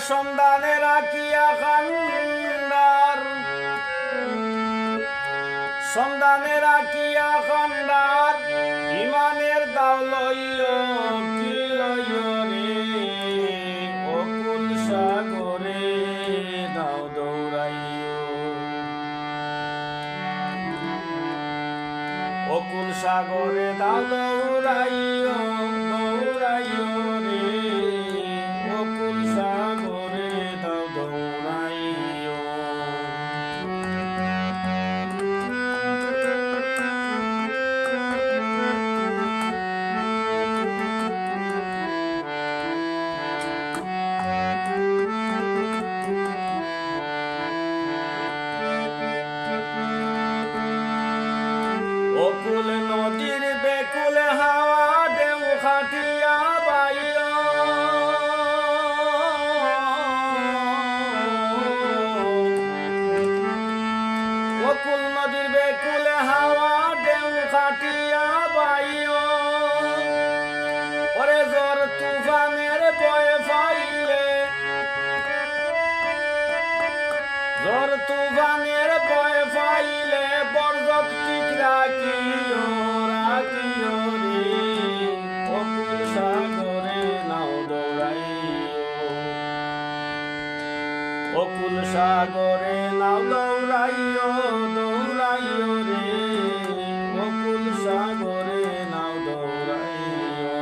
সন্ধানে রাখিয়া খান্ডার, সন্ধানে রাখিয়া খান্ডার, ইমানের দাও লইও কি লইও রে, অকুল সাগরে দাও দৌড়াইও, অকুল সাগরে দাও দৌড়াইও, দৌড়াইও রে, অকুল সাগরে দাও দৌড়াইও। অকুল নদীর বেকুল হাওয়া ঢেউ খাটিয়া বাইও, অকুল নদীর বেকুল হাওয়া ঢেউ খাটিয়া বাইও, ওরে জোর তুফানের ভয় পাইলে, জোর তুফানের ভয় পাইলে বরজক ঠিক রাখিও, রাখিও রে, অকুল সাগরে নাও দৌড়াইও, অকুল সাগরে নাও দৌড়াইও, দৌড়াইও রে, অকুল সাগরে নাও দৌড়াইও।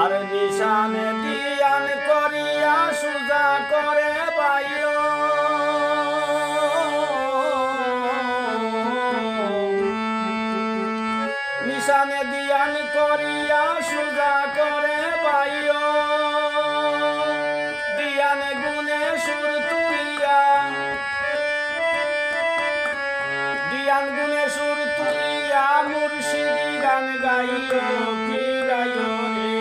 আর নিশানে দিয়ান করিয়া সুজা করে বাইও, নিশানে দিয়ান করিয়া সুজা করে বাইও, দিয়ান গুনে সুর তুলিয়া, দিয়ান গুনে সুর তুলিয়া মুর্শিদি গান গাইও কি গাইও রে,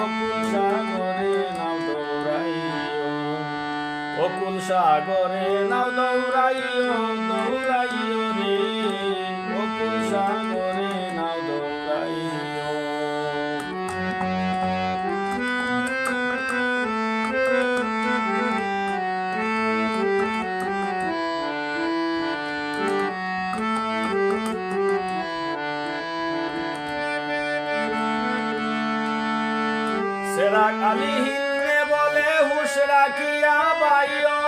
অকুল সাগরে নাও দৌড়াইও, অকুল সাগরে নাও দৌড়াইও, দৌড়াইও রে, অকুল সাগরে নাও দৌড়াইও। সেরা কালি হিন্নে বলে হুশ রাখিয়া বাইও,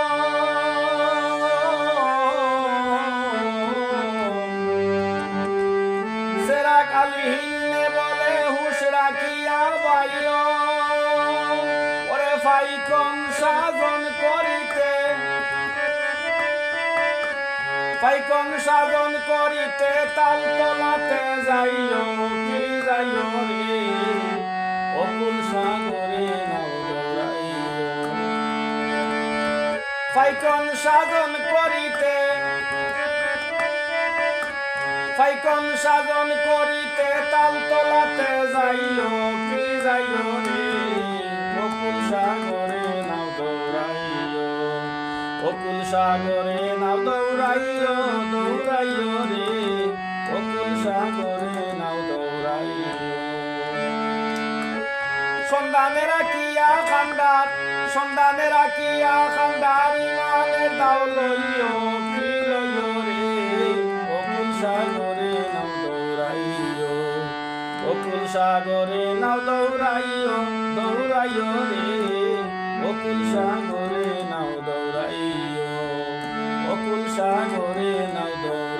সেরা কালি হিন্নে বলে হুশ রাখিয়া বাইও, ওরে ফাইকন সাধন করিতে, ফাইকন সাধন করিতে তাল তলাতে যাইও কি যাইও রে, অকুল সাগরে নাও দৌড়াইও, ফাইকন সাধন করিতে, ফাইকন সাধন করিতে তাল তলাতে যাইও কি যাইও রে, অকুল সাগরে নাও দৌড়াইও, অকুল সাগরে নাও দৌড়াইও, দৌড়াইও রে, অকুল সাগরে নাও দৌড়াইও। সন্ধানে রাখিয়া খান্ডার, সন্ধানে রাখিয়া খান্ডার, ইমানের দাও লইও কি লইও রে, অকুল সাগরে নাও দৌড়াইও, অকুল সাগরে নাও দৌড়াইও, দৌড়াইও রে, অকুল সাগরে নাও দৌড়াইও, অকুল সাগরে নাও দৌড়াইও।